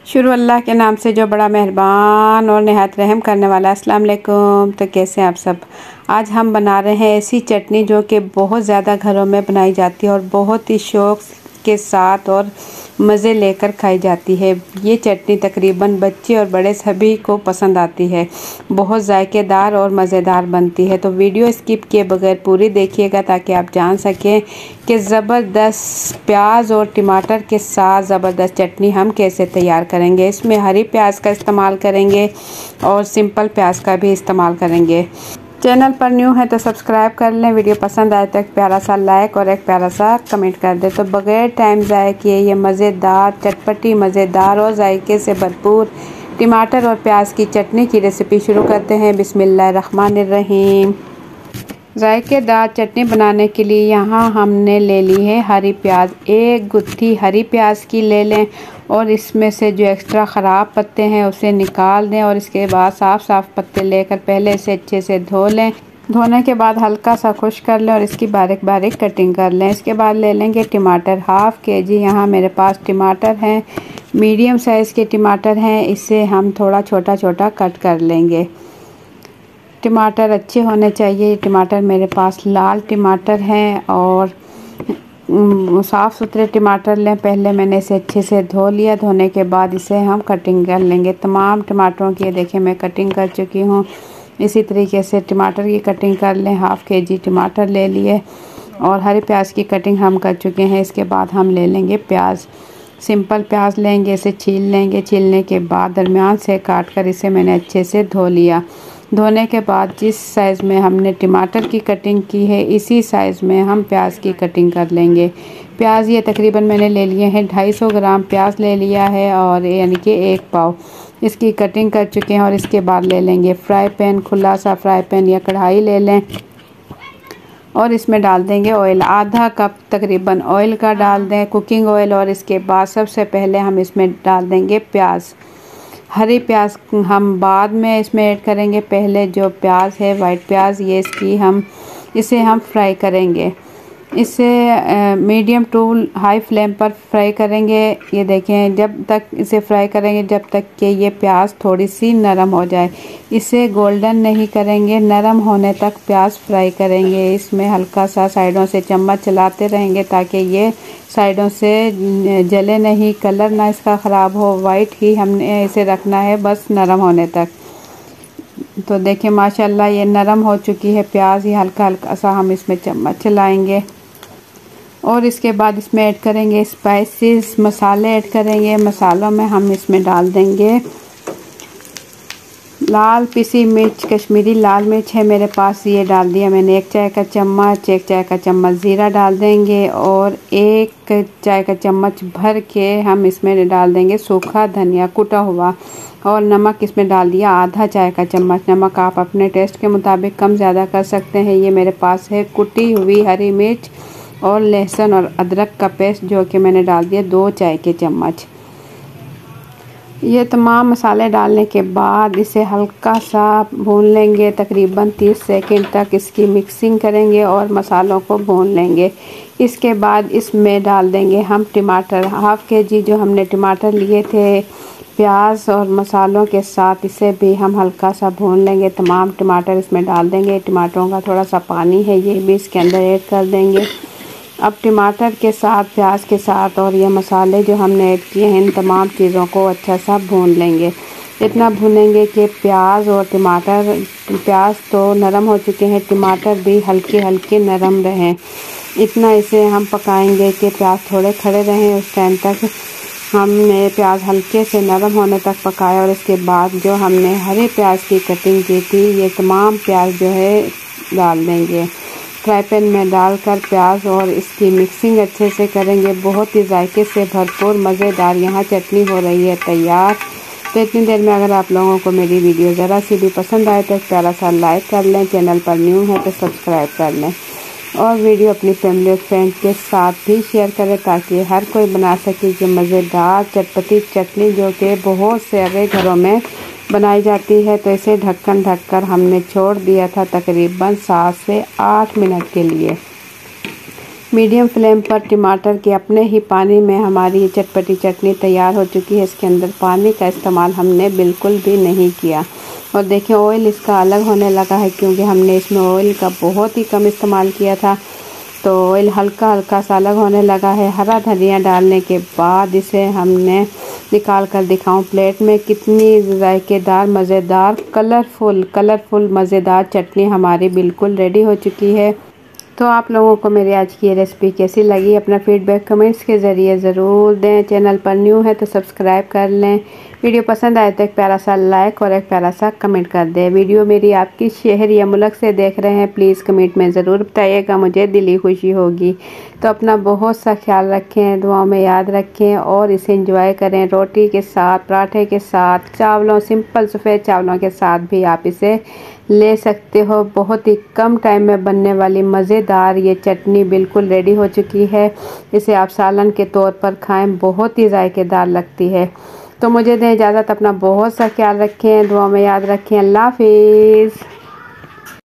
शुरू अल्लाह के नाम से जो बड़ा मेहरबान और नहायत रहम करने वाला। अस्सलाम वालेकुम। तो कैसे हैं आप सब। आज हम बना रहे हैं ऐसी चटनी जो कि बहुत ज़्यादा घरों में बनाई जाती है और बहुत ही शौक़ के साथ और मज़े लेकर खाई जाती है। ये चटनी तकरीबन बच्चे और बड़े सभी को पसंद आती है। बहुत जायकेदार और मज़ेदार बनती है। तो वीडियो स्किप किए बगैर पूरी देखिएगा ताकि आप जान सकें कि ज़बरदस्त प्याज और टमाटर के साथ ज़बरदस्त चटनी हम कैसे तैयार करेंगे। इसमें हरी प्याज का इस्तेमाल करेंगे और सिंपल प्याज का भी इस्तेमाल करेंगे। चैनल पर न्यू है तो सब्सक्राइब कर लें। वीडियो पसंद आए तो एक प्यारा सा लाइक और एक प्यारा सा कमेंट कर दें। तो बगैर टाइम ज़ाया किए ये मज़ेदार, चटपटी, मज़ेदार और जायके से भरपूर टमाटर और प्याज की चटनी की रेसिपी शुरू करते हैं। बिस्मिल्लाहिर्रहमानिर्रहीम। जायकेदार चटनी बनाने के लिए यहाँ हमने ले ली है हरी प्याज। एक गुत्थी हरी प्याज की ले लें और इसमें से जो एक्स्ट्रा ख़राब पत्ते हैं उसे निकाल दें और इसके बाद साफ़ पत्ते लेकर पहले इसे अच्छे से धो लें। धोने के बाद हल्का सा खुश्क कर लें और इसकी बारीक बारीक कटिंग कर लें। इसके बाद ले लेंगे टमाटर। हाफ़ के जी यहाँ मेरे पास टमाटर हैं। मीडियम साइज़ के टमाटर हैं। इसे हम थोड़ा छोटा छोटा कट कर लेंगे। टमाटर अच्छे होने चाहिए। टमाटर मेरे पास लाल टमाटर हैं और साफ़ सुथरे टमाटर लें। पहले मैंने इसे अच्छे से धो लिया। धोने के बाद इसे हम कटिंग कर लेंगे। तमाम टमाटरों की देखिए मैं कटिंग कर चुकी हूँ। इसी तरीके से टमाटर की कटिंग कर लें। हाफ़ के जी टमाटर ले लिए और हरी प्याज की कटिंग हम कर चुके हैं। इसके बाद हम ले लेंगे प्याज। सिंपल प्याज लेंगे, इसे छील लेंगे। छीलने के बाद दरमियान से काट कर इसे मैंने अच्छे से धो लिया। धोने के बाद जिस साइज़ में हमने टमाटर की कटिंग की है इसी साइज़ में हम प्याज की कटिंग कर लेंगे। प्याज ये तकरीबन मैंने ले लिए हैं 250 ग्राम प्याज ले लिया है और यानी कि 1 पाव इसकी कटिंग कर चुके हैं। और इसके बाद ले लेंगे फ्राई पैन। खुला सा फ्राई पैन या कढ़ाई ले लें और इसमें डाल देंगे ऑयल। आधा कप तकरीबन ऑयल का डाल दें, कुकिंग ऑयल। और इसके बाद सबसे पहले हम इसमें डाल देंगे प्याज। हरी प्याज हम बाद में इसमें ऐड करेंगे। पहले जो प्याज है वाइट प्याज इसे हम फ्राई करेंगे। इसे मीडियम टू हाई फ्लेम पर फ्राई करेंगे। ये देखें जब तक इसे फ्राई करेंगे जब तक कि ये प्याज थोड़ी सी नरम हो जाए। इसे गोल्डन नहीं करेंगे, नरम होने तक प्याज फ्राई करेंगे। इसमें हल्का सा साइडों से चम्मच चलाते रहेंगे ताकि ये साइडों से जले नहीं, कलर ना इसका ख़राब हो। वाइट ही हमने इसे रखना है बस नरम होने तक। तो देखिए माशाल्लाह ये नरम हो चुकी है प्याज। ये हल्का हल्का सा हम इसमें चम्मच चलाएंगे और इसके बाद इसमें ऐड करेंगे स्पाइसेस, मसाले ऐड करेंगे। मसालों में हम इसमें डाल देंगे लाल पिसी मिर्च, कश्मीरी लाल मिर्च है मेरे पास, ये डाल दिया मैंने 1 चाय का चम्मच। 1 चाय का चम्मच ज़ीरा डाल देंगे और 1 चाय का चम्मच भर के हम इसमें डाल देंगे सूखा धनिया कुटा हुआ। और नमक इसमें डाल दिया आधा चाय का चम्मच। नमक आप अपने टेस्ट के मुताबिक कम ज़्यादा कर सकते हैं। ये मेरे पास है कुटी हुई हरी मिर्च और लहसुन और अदरक का पेस्ट जो कि मैंने डाल दिया 2 चाय के चम्मच। ये तमाम मसाले डालने के बाद इसे हल्का सा भून लेंगे। तकरीबन 30 सेकंड तक इसकी मिक्सिंग करेंगे और मसालों को भून लेंगे। इसके बाद इसमें डाल देंगे हम टमाटर। हाफ़ के जी जो हमने टमाटर लिए थे प्याज और मसालों के साथ इसे भी हम हल्का सा भून लेंगे। तमाम टमाटर इसमें डाल देंगे। टमाटरों का थोड़ा सा पानी है ये भी इसके अंदर ऐड कर देंगे। अब टमाटर के साथ, प्याज के साथ और ये मसाले जो हमने ऐड किए हैं इन तमाम चीज़ों को अच्छा सा भून लेंगे। इतना भूनेंगे कि प्याज और प्याज तो नरम हो चुके हैं, टमाटर भी हल्के हल्के नरम रहें। इतना इसे हम पकाएंगे कि प्याज थोड़े खड़े रहें। उस टाइम तक हमने प्याज हल्के से नरम होने तक पकाया और इसके बाद जो हमने हरे प्याज की कटिंग की थी ये तमाम प्याज जो है डाल देंगे। फ्राई पैन में डालकर प्याज और इसकी मिक्सिंग अच्छे से करेंगे। बहुत ही जायके से भरपूर मज़ेदार यहाँ चटनी हो रही है तैयार। तो इतनी देर में अगर आप लोगों को मेरी वीडियो ज़रा सी भी पसंद आए तो एक प्यारा सा लाइक कर लें। चैनल पर न्यू है तो सब्सक्राइब कर लें और वीडियो अपनी फैमिली और फ्रेंड के साथ भी शेयर करें ताकि हर कोई बना सके कि मज़ेदार चटपटी चटनी जो कि बहुत सारे घरों में बनाई जाती है। तो इसे ढक्कन ढककर हमने छोड़ दिया था तकरीबन 7 से 8 मिनट के लिए। मीडियम फ्लेम पर टमाटर के अपने ही पानी में हमारी ये चटपटी चटनी तैयार हो चुकी है। इसके अंदर पानी का इस्तेमाल हमने बिल्कुल भी नहीं किया। और देखिए ऑयल इसका अलग होने लगा है, क्योंकि हमने इसमें ऑयल का बहुत ही कम इस्तेमाल किया था। तो ऑयल हल्का हल्का सा अलग होने लगा है। हरा धनिया डालने के बाद इसे हमने निकाल कर दिखाऊं प्लेट में। कितनी जायकेदार, मज़ेदार, कलरफुल मज़ेदार चटनी हमारी बिल्कुल रेडी हो चुकी है। तो आप लोगों को मेरी आज की ये रेसिपी कैसी लगी, अपना फीडबैक कमेंट्स के ज़रिए ज़रूर दें। चैनल पर न्यू है तो सब्सक्राइब कर लें। वीडियो पसंद आए तो एक प्यारा सा लाइक और एक प्यारा सा कमेंट कर दें। वीडियो मेरी आपकी शहर या मुल्क से देख रहे हैं, प्लीज़ कमेंट में ज़रूर बताइएगा, मुझे दिली खुशी होगी। तो अपना बहुत सा ख्याल रखें, दुआओं में याद रखें और इसे एंजॉय करें रोटी के साथ, पराठे के साथ, चावलों, सिंपल सफ़ेद चावलों के साथ भी आप इसे ले सकते हो। बहुत ही कम टाइम में बनने वाली मज़ेदार ये चटनी बिल्कुल रेडी हो चुकी है। इसे आप सालन के तौर पर खाएं, बहुत ही जायकेदार लगती है। तो मुझे दें इजाज़त, अपना बहुत सा ख्याल रखें, दुआ में याद रखें। अल्लाह हाफिज़।